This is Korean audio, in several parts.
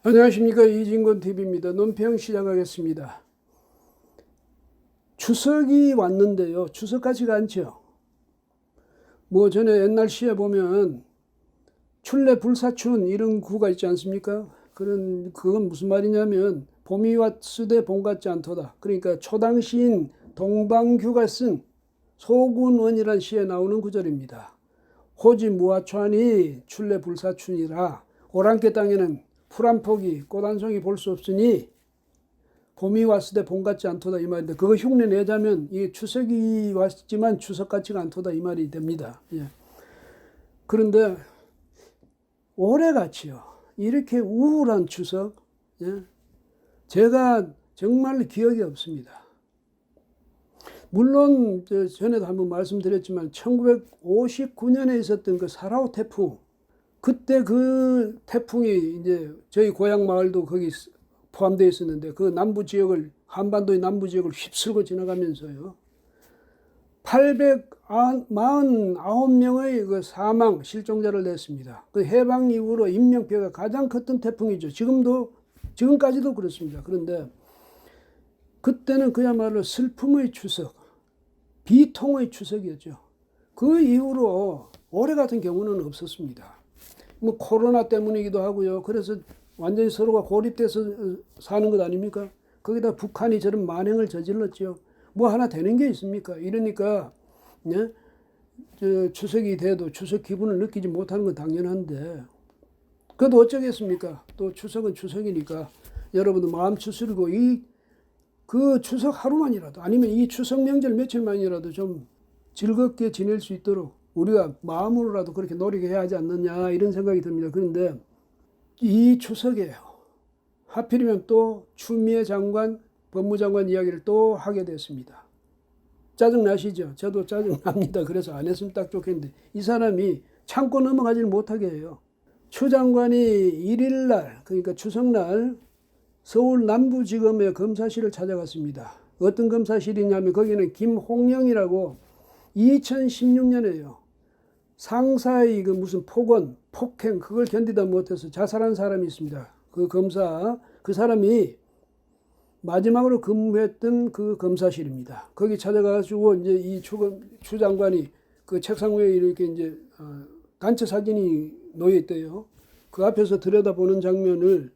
안녕하십니까, 이진곤TV입니다. 논평 시작하겠습니다. 추석이 왔는데요, 추석 같지가 않죠. 전에 옛날 시에 보면 출래 불사춘 이런 구가 있지 않습니까? 그건 무슨 말이냐면 봄이 왔으되 봄 같지 않도다. 그러니까 초당시인 동방규가 쓴 소군원이란 시에 나오는 구절입니다. 호지 무하천이 출래 불사춘이라 오랑캐 땅에는 풀 한 포기 꽃 한 송이 볼 수 없으니 봄이 왔으되 봄 같지 않도다 이 말인데, 그거 흉내 내자면 이게 추석이 왔지만 추석 같지가 않도다 이 말이 됩니다. 예. 그런데 올해같이요, 이렇게 우울한 추석, 예? 제가 정말 기억이 없습니다. 물론 전에도 한번 말씀드렸지만 1959년에 있었던 그 사라오 태풍, 그때 그 태풍이 이제 저희 고향 마을도 거기 포함되어 있었는데, 그 남부 지역을, 한반도의 남부 지역을 휩쓸고 지나가면서요, 849명의 그 사망, 실종자를 냈습니다. 그 해방 이후로 인명피해가 가장 컸던 태풍이죠. 지금까지도 그렇습니다. 그런데 그때는 그야말로 슬픔의 추석, 비통의 추석이었죠. 그 이후로 올해 같은 경우는 없었습니다. 코로나 때문이기도 하고요. 그래서 완전히 서로가 고립돼서 사는 것 아닙니까? 거기다 북한이 저런 만행을 저질렀죠. 하나 되는 게 있습니까? 이러니까, 네? 추석이 돼도 추석 기분을 느끼지 못하는 건 당연한데, 그래도 어쩌겠습니까? 또 추석은 추석이니까 여러분도 마음 추스리고 그 추석 하루만이라도, 아니면 이 추석 명절 며칠만이라도 좀 즐겁게 지낼 수 있도록 우리가 마음으로라도 그렇게 노력해야 하지 않느냐, 이런 생각이 듭니다. 그런데 이 추석에요, 하필이면 또 추미애 장관, 법무장관 이야기를 또 하게 됐습니다. 짜증나시죠? 저도 짜증납니다. 그래서 안 했으면 딱 좋겠는데, 이 사람이 참고 넘어가지를 못하게 해요. 추 장관이 1일날, 그러니까 추석날 서울 남부지검의 검사실을 찾아갔습니다. 어떤 검사실이냐면 거기는 김홍영이라고 2016년에요. 상사의 그 무슨 폭언, 폭행, 그걸 견디다 못해서 자살한 사람이 있습니다. 그 검사, 그 사람이 마지막으로 근무했던 그 검사실입니다. 거기 찾아가가지고 이제 이 추 장관이 그 책상 위에 이렇게 이제 단체 사진이 놓여 있대요. 그 앞에서 들여다보는 장면을,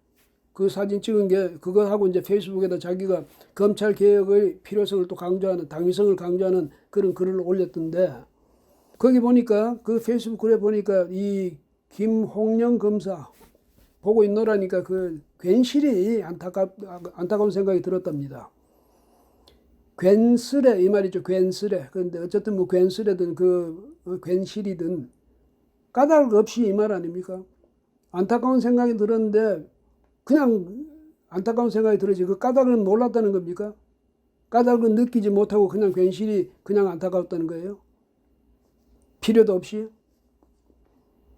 그 사진 찍은 게 그거 하고 이제 페이스북에다 자기가 검찰 개혁의 필요성을 또 강조하는, 당위성을 강조하는 그런 글을 올렸던데, 거기 보니까, 그 페이스북 글에 보니까 이 김홍영 검사 보고 있노라니까 그 괜시리 안타까운 생각이 들었답니다. 괜스레 이 말이죠. 괜스레. 그런데 어쨌든 괜스레든 괜시리든 까닭 없이 이 말 아닙니까? 안타까운 생각이 들었는데 그냥 안타까운 생각이 들었지 그 까닭은 몰랐다는 겁니까? 까닭은 느끼지 못하고 그냥 괜시리 그냥 안타까웠다는 거예요? 필요도 없이.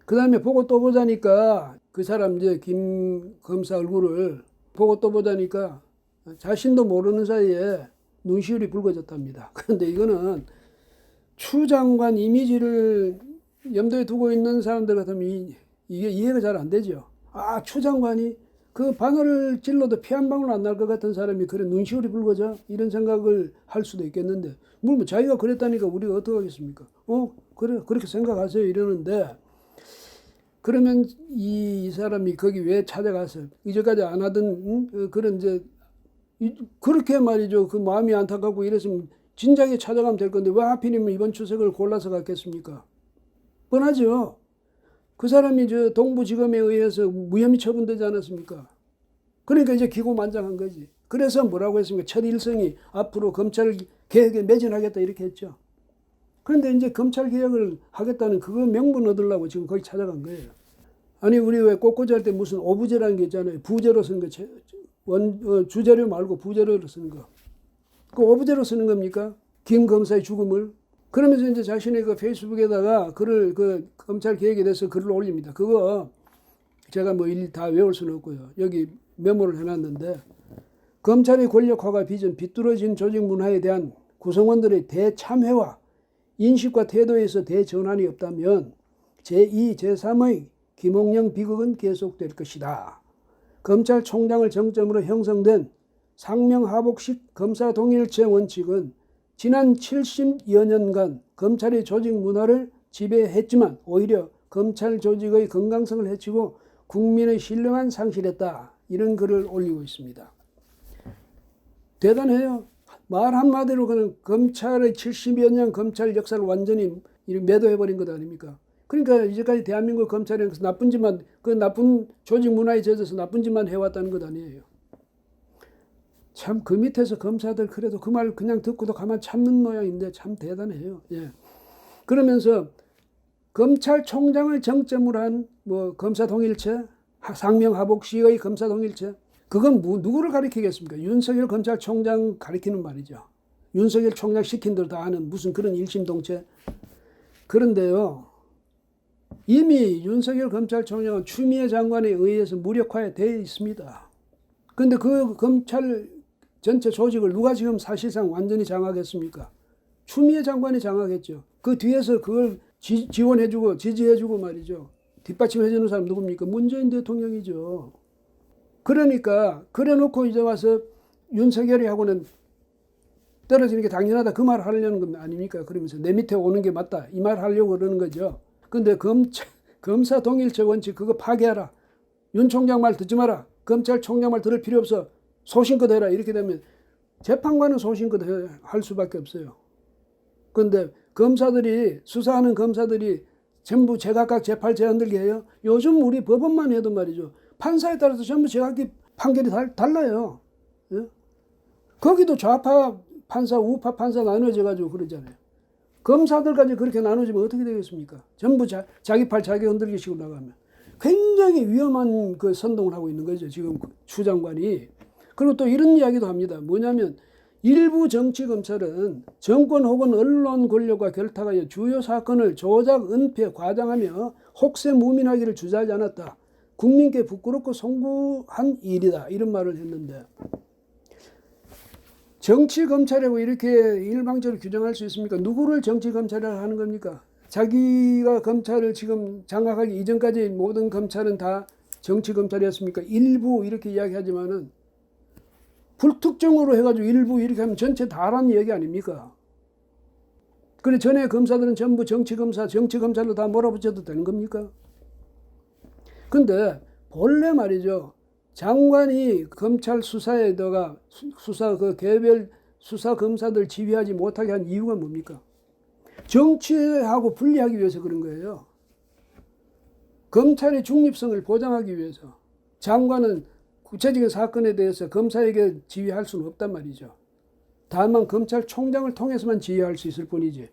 그 다음에 보고 또 보자니까, 그 사람 이제 김 검사 얼굴을 보고 또 보자니까 자신도 모르는 사이에 눈시울이 붉어졌답니다. 그런데 이거는 추 장관 이미지를 염두에 두고 있는 사람들 같으면 이게 이해가 잘 안 되죠. 추 장관이 그 바늘을 찔러도 피 한 방울 안 날 것 같은 사람이 그래 눈시울이 붉어져? 이런 생각을 할 수도 있겠는데, 물론 자기가 그랬다니까 우리가 어떻게 하겠습니까? 그래, 그렇게 생각하세요 이러는데, 그러면 이 사람이 거기 왜 찾아가서 이제까지 안 하던 그런 이제 그렇게 말이죠. 그 마음이 안타깝고 이랬으면 진작에 찾아가면 될 건데 왜 하필이면 이번 추석을 골라서 갔겠습니까? 뻔하죠. 그 사람이 동부지검에 의해서 무혐의 처분되지 않았습니까? 그러니까 이제 기고만장한 거지. 그래서 뭐라고 했습니까? 첫 일성이 앞으로 검찰 개혁에 매진하겠다 이렇게 했죠. 그런데 이제 검찰 개혁을 하겠다는 그거 명분 얻으려고 지금 거기 찾아간 거예요. 아니, 우리 왜 꽃꽂이 할 때 무슨 오부제라는 게 있잖아요. 부제로 쓰는 거, 주재료 말고 부제로로 쓰는 거. 그 오부제로 쓰는 겁니까? 김 검사의 죽음을. 그러면서 이제 자신의 그 페이스북에다가 그 검찰 개혁에 대해서 글을 올립니다. 그거 제가 일일이 다 외울 수는 없고요. 여기 메모를 해놨는데, 검찰의 권력화가 빚은 비뚤어진 조직 문화에 대한 구성원들의 대참회와 인식과 태도에서 대전환이 없다면 제2, 제3의 김홍영 비극은 계속될 것이다. 검찰총장을 정점으로 형성된 상명하복식 검사동일체 원칙은 지난 70여 년간 검찰의 조직 문화를 지배했지만 오히려 검찰 조직의 건강성을 해치고 국민의 신뢰만 상실했다. 이런 글을 올리고 있습니다. 대단해요. 말 한마디로 그는 검찰의 70여 년 검찰 역사를 완전히 매도해버린 것 아닙니까? 그러니까 이제까지 대한민국 검찰은 나쁜 짓만, 그 나쁜 조직 문화에 젖어서 나쁜 짓만 해왔다는 것 아니에요. 참 그 밑에서 검사들 그래도 그 말 그냥 듣고도 가만 참는 모양인데 참 대단해요. 예. 그러면서 검찰총장을 정점으로 한 뭐 검사동일체, 상명하복식의 검사동일체, 그건 누구를 가리키겠습니까? 윤석열 검찰총장 가리키는 말이죠. 윤석열 총장 시킨 대로 다 하는 무슨 그런 일심동체. 그런데요, 이미 윤석열 검찰총장은 추미애 장관에 의해서 무력화에 되어 있습니다. 그런데 그 검찰 전체 조직을 누가 지금 사실상 완전히 장악했습니까? 추미애 장관이 장악했죠. 그 뒤에서 그걸 지원해주고 지지해주고 말이죠. 뒷받침해주는 사람 누굽니까? 문재인 대통령이죠. 그러니까 그래놓고 이제 와서 윤석열이 하고는 떨어지는 게 당연하다 그 말 하려는 건 아닙니까? 그러면서 내 밑에 오는 게 맞다 이 말 하려고 그러는 거죠. 근데 검사 동일체 원칙 그거 파괴하라. 윤 총장 말 듣지 마라. 검찰총장 말 들을 필요 없어. 소신껏 해라. 이렇게 되면 재판관은 소신껏 할 수밖에 없어요. 그런데 검사들이 수사하는 검사들이 전부 제각각 재판 제한들게 해요. 요즘 우리 법원만 해도 말이죠. 판사에 따라서 전부 제각기 판결이 달라요. 예? 거기도 좌파 판사, 우파 판사 나눠져가지고 그러잖아요. 검사들까지 그렇게 나눠지면 어떻게 되겠습니까? 전부 자기 팔 자기 흔들기 식으로 나가면. 굉장히 위험한 그 선동을 하고 있는 거죠. 지금 추 장관이. 그리고 또 이런 이야기도 합니다. 뭐냐면 일부 정치검찰은 정권 혹은 언론 권력과 결탁하여 주요 사건을 조작, 은폐, 과장하며 혹세무민하기를 주저하지 않았다. 국민께 부끄럽고 송구한 일이다. 이런 말을 했는데 정치검찰이라고 이렇게 일방적으로 규정할 수 있습니까? 누구를 정치검찰이라고 하는 겁니까? 자기가 검찰을 지금 장악하기 이전까지 모든 검찰은 다 정치검찰이었습니까? 일부 이렇게 이야기하지만은 불특정으로 해가지고 일부 이렇게 하면 전체 다라는 얘기 아닙니까? 그래 전에 검사들은 전부 정치검찰로 다 몰아붙여도 되는 겁니까? 근데 본래 말이죠. 장관이 검찰 수사에다가 수사 그 개별 수사 검사들 지휘하지 못하게 한 이유가 뭡니까? 정치하고 분리하기 위해서 그런 거예요. 검찰의 중립성을 보장하기 위해서. 장관은 구체적인 사건에 대해서 검사에게 지휘할 수는 없단 말이죠. 다만 검찰총장을 통해서만 지휘할 수 있을 뿐이지.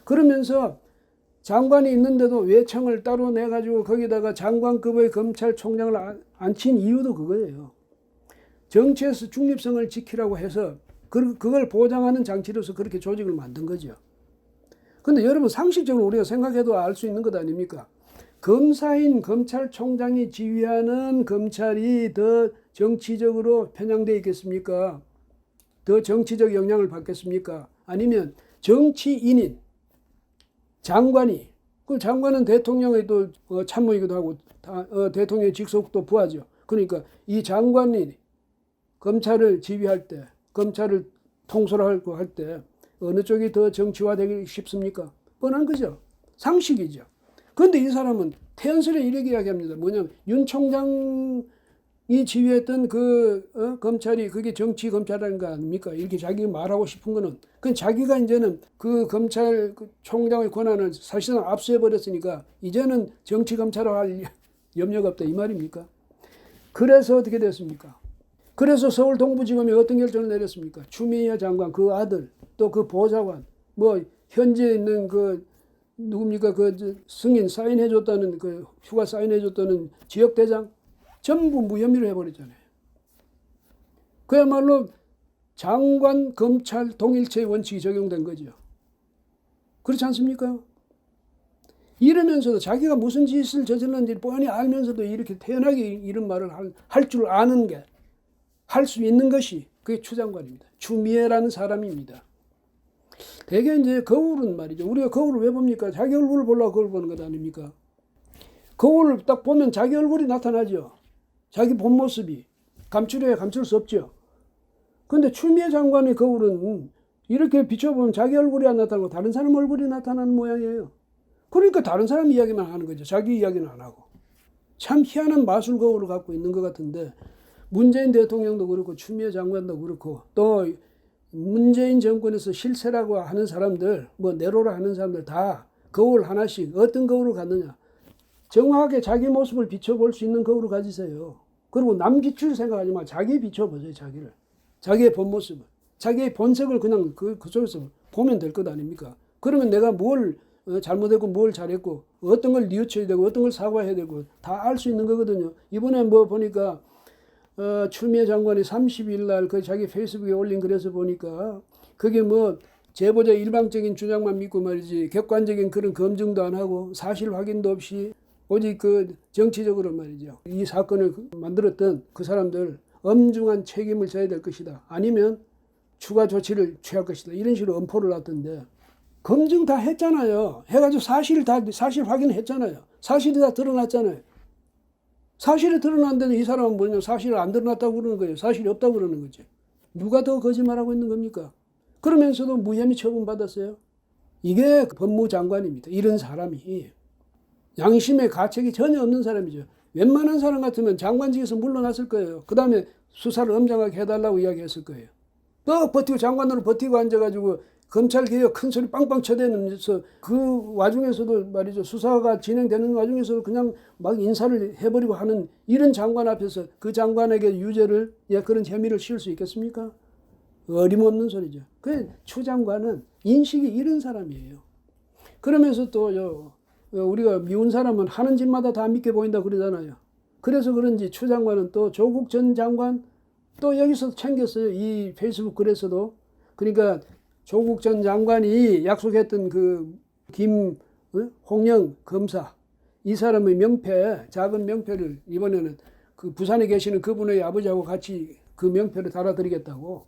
그러면서 장관이 있는데도 외청을 따로 내가지고 거기다가 장관급의 검찰총장을 앉힌 이유도 그거예요. 정치에서 중립성을 지키라고 해서 그걸 보장하는 장치로서 그렇게 조직을 만든 거죠. 근데 여러분 상식적으로 우리가 생각해도 알 수 있는 것 아닙니까? 검사인 검찰총장이 지휘하는 검찰이 더 정치적으로 편향되어 있겠습니까? 더 정치적 영향을 받겠습니까? 아니면 정치인인 장관이, 그 장관은 대통령의 또 참모이기도 하고 대통령의 직속도 부하죠. 그러니까 이 장관이 검찰을 지휘할 때, 검찰을 통솔하고 할 때 어느 쪽이 더 정치화되기 쉽습니까? 뻔한 거죠. 상식이죠. 그런데 이 사람은 태연스레 이렇게 이야기합니다. 뭐냐면 윤 총장이 지휘했던 검찰이 그게 정치 검찰이라는 거 아닙니까? 이렇게 자기가 말하고 싶은 거는 그건 자기가 이제는 그 검찰 총장의 권한을 사실상 압수해버렸으니까 이제는 정치 검찰을 할 염려가 없다 이 말입니까? 그래서 어떻게 됐습니까? 그래서 서울 동부지검이 어떤 결정을 내렸습니까? 추미애 장관 그 아들 또 그 보좌관 뭐 현재 있는 그 누굽니까 그 승인 사인해줬다는 그 휴가 사인해줬다는 지역대장 전부 무혐의로 해버렸잖아요. 그야말로 장관 검찰 동일체의 원칙이 적용된 거죠. 그렇지 않습니까? 이러면서도 자기가 무슨 짓을 저질렀는지 뻔히 알면서도 이렇게 태연하게 이런 말을 할 줄 아는 게 할 수 있는 것이 그게 추 장관입니다. 추미애라는 사람입니다. 대개 이제 거울은 말이죠. 우리가 거울을 왜 봅니까? 자기 얼굴을 보려고 거울 보는 것 아닙니까? 거울을 딱 보면 자기 얼굴이 나타나죠. 자기 본 모습이. 감추려야 감출 수 없죠. 근데 추미애 장관의 거울은 이렇게 비춰보면 자기 얼굴이 안 나타나고 다른 사람 얼굴이 나타나는 모양이에요. 그러니까 다른 사람 이야기만 하는 거죠. 자기 이야기는 안 하고. 참 희한한 마술 거울을 갖고 있는 것 같은데, 문재인 대통령도 그렇고 추미애 장관도 그렇고 또 문재인 정권에서 실세라고 하는 사람들, 뭐 내로라 하는 사람들 다 거울 하나씩 어떤 거울을 갖느냐. 정확하게 자기 모습을 비춰볼 수 있는 거울을 가지세요. 그리고 남 비출 생각하지 마. 자기 비춰보세요. 자기를. 자기의 본 모습을. 자기의 본색을 그냥 그 속에서 보면 될 것 아닙니까? 그러면 내가 뭘 잘못했고 뭘 잘했고 어떤 걸 뉘우쳐야 되고 어떤 걸 사과해야 되고 다 알 수 있는 거거든요. 이번에 뭐 보니까 추미애 장관이 30일 날 그 자기 페이스북에 올린 글에서 보니까 그게 뭐 제보자 일방적인 주장만 믿고 말이지 객관적인 그런 검증도 안 하고 사실 확인도 없이 오직 그 정치적으로 말이죠. 이 사건을 만들었던 그 사람들 엄중한 책임을 져야 될 것이다. 아니면 추가 조치를 취할 것이다. 이런 식으로 엄포를 놨던데 검증 다 했잖아요. 해가지고 사실 확인했잖아요. 사실이 다 드러났잖아요. 사실이 드러났는데 이 사람은 뭐냐, 사실이 안 드러났다고 그러는 거예요. 사실이 없다고 그러는 거죠. 누가 더 거짓말하고 있는 겁니까? 그러면서도 무혐의 처분받았어요. 이게 법무장관입니다. 이런 사람이. 양심의 가책이 전혀 없는 사람이죠. 웬만한 사람 같으면 장관직에서 물러났을 거예요. 그 다음에 수사를 엄정하게 해달라고 이야기했을 거예요. 또 버티고 장관으로 버티고 앉아가지고 검찰개혁 큰 소리 빵빵 쳐대면서 그 와중에서도 말이죠. 수사가 진행되는 와중에서도 그냥 막 인사를 해버리고 하는 이런 장관 앞에서 그 장관에게 유죄를, 그런 혐의를 씌울 수 있겠습니까? 어림없는 소리죠. 그 추 장관은 인식이 이런 사람이에요. 그러면서 또 우리가 미운 사람은 하는 짓마다 다 믿게 보인다 그러잖아요. 그래서 그런지 추 장관은 또 조국 전 장관 또 여기서 챙겼어요. 이 페이스북 글에서도. 그러니까 조국 전 장관이 약속했던 그 김홍영 검사, 이 사람의 명패, 작은 명패를 이번에는 그 부산에 계시는 그분의 아버지하고 같이 그 명패를 달아드리겠다고.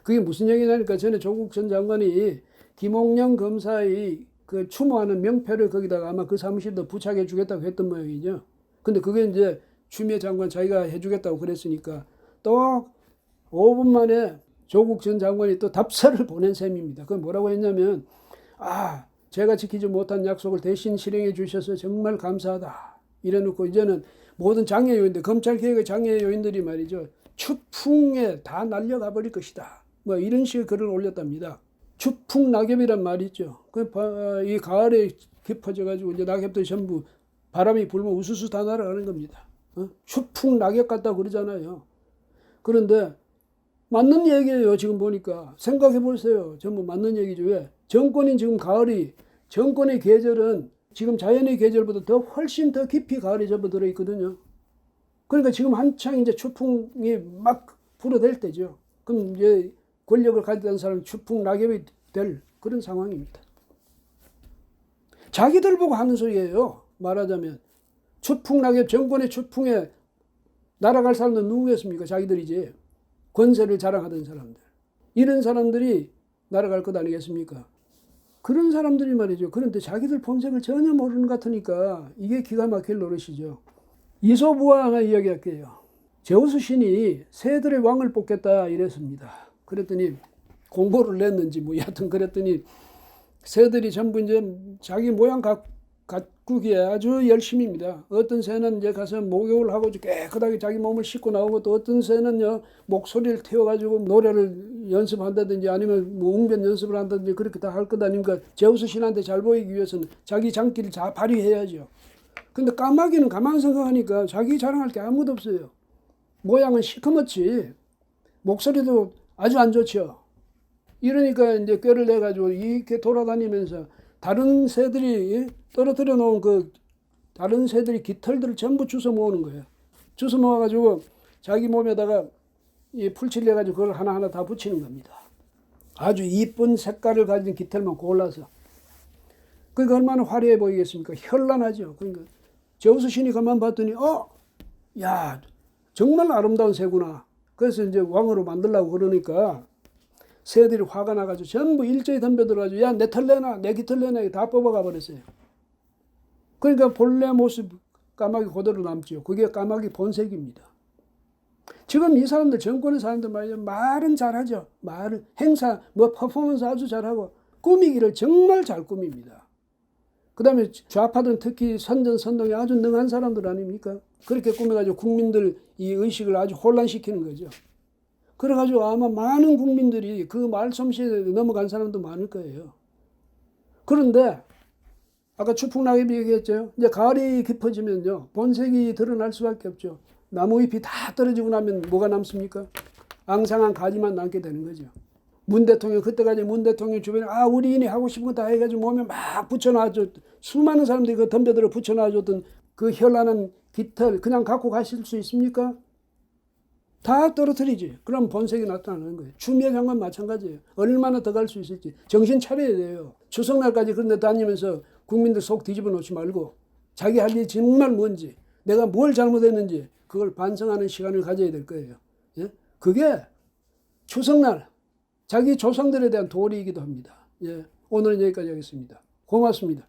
그게 무슨 얘기냐니까 전에 조국 전 장관이 김홍영 검사의 그 추모하는 명패를 거기다가 아마 그 사무실도 부착해 주겠다고 했던 모양이죠. 근데 그게 이제 추미애 장관 자기가 해주겠다고 그랬으니까 또 5분 만에 조국 전 장관이 또 답사를 보낸 셈입니다. 그건 뭐라고 했냐면, 제가 지키지 못한 약속을 대신 실행해 주셔서 정말 감사하다. 이래놓고 이제는 모든 장애 요인들, 검찰개혁의 장애 요인들이 말이죠. 추풍에 다 날려가 버릴 것이다. 뭐 이런 식의 글을 올렸답니다. 추풍 낙엽이란 말이 있죠. 이 가을에 깊어져가지고 이제 낙엽들이 전부 바람이 불면 우수수 다 날아가는 겁니다. 추풍 낙엽 같다고 그러잖아요. 그런데 맞는 얘기예요. 지금 보니까. 생각해 보세요. 전부 맞는 얘기죠. 왜? 정권이 지금 가을이, 정권의 계절은 지금 자연의 계절보다 더 훨씬 더 깊이 가을이 접어들어 있거든요. 그러니까 지금 한창 이제 추풍이 막 불어댈 때죠. 그럼 이제 권력을 가지던 사람은 추풍 낙엽이 될 그런 상황입니다. 자기들 보고 하는 소리예요. 말하자면. 추풍 낙엽, 정권의 추풍에 날아갈 사람은 누구겠습니까? 자기들이지. 권세를 자랑하던 사람들. 이런 사람들이 날아갈 것 아니겠습니까? 그런 사람들이 말이죠. 그런데 자기들 본색을 전혀 모르는 것 같으니까 이게 기가 막힐 노릇이죠. 이소부와 하나 이야기할게요. 제우스 신이 새들의 왕을 뽑겠다 이랬습니다. 그랬더니 공고를 냈는지 뭐 여하튼 그랬더니 새들이 전부 이제 자기 모양 가꾸기에 아주 열심입니다. 어떤 새는 이제 가서 목욕을 하고 깨끗하게 자기 몸을 씻고 나오고, 또 어떤 새는요 목소리를 태워가지고 노래를 연습한다든지 아니면 뭐 웅변 연습을 한다든지 그렇게 다 할 것 아닙니까? 제우스 신한테 잘 보이기 위해서는 자기 장기를 잘 발휘해야죠. 근데 까마귀는 가만 생각하니까 자기 자랑할 게 아무도 없어요. 모양은 시커멓지 목소리도 아주 안 좋죠. 이러니까 이제 꾀를 내가지고 이렇게 돌아다니면서 다른 새들이 떨어뜨려 놓은 그 다른 새들이 깃털들을 전부 주워 모으는 거예요. 주워 모아가지고 자기 몸에다가 이 풀칠을 해가지고 그걸 하나하나 다 붙이는 겁니다. 아주 이쁜 색깔을 가진 깃털만 골라서. 그러니까 얼마나 화려해 보이겠습니까? 현란하죠. 그러니까 제우스 신이 가만 봤더니 야 정말 아름다운 새구나. 그래서 이제 왕으로 만들려고 그러니까 새들이 화가 나가지고 전부 일제히 덤벼들어가지고 야 내 털 내놔, 내 깃털 내놔 다 뽑아가 버렸어요. 그러니까 본래 모습 까마귀 그대로 남죠. 그게 까마귀 본색입니다. 지금 이 사람들, 정권의 사람들 말이죠. 말은 잘하죠. 말은, 행사, 뭐 퍼포먼스 아주 잘하고, 꾸미기를 정말 잘 꾸밉니다. 그 다음에 좌파들은 특히 선전선동에 아주 능한 사람들 아닙니까? 그렇게 꾸며가지고 국민들 이 의식을 아주 혼란시키는 거죠. 그래가지고 아마 많은 국민들이 그 말솜씨에 넘어간 사람도 많을 거예요. 그런데 아까 추풍낙엽이 얘기했죠. 이제 가을이 깊어지면요, 본색이 드러날 수밖에 없죠. 나무잎이 다 떨어지고 나면 뭐가 남습니까? 앙상한 가지만 남게 되는 거죠. 문 대통령, 그때까지 문 대통령 주변에 우리인이 하고 싶은 거 다 해가지고 몸에 막 붙여놔줘. 수많은 사람들이 그 덤벼들어 붙여놔줬던 그 현란한 깃털 그냥 갖고 가실 수 있습니까? 다 떨어뜨리지. 그럼 본색이 나타나는 거예요. 추미애 장관 마찬가지예요. 얼마나 더 갈 수 있을지 정신 차려야 돼요. 추석날까지 그런 데 다니면서 국민들 속 뒤집어 놓지 말고 자기 할 일이 정말 뭔지, 내가 뭘 잘못했는지 그걸 반성하는 시간을 가져야 될 거예요. 예? 그게 추석날 자기 조상들에 대한 도리이기도 합니다. 예. 오늘은 여기까지 하겠습니다. 고맙습니다.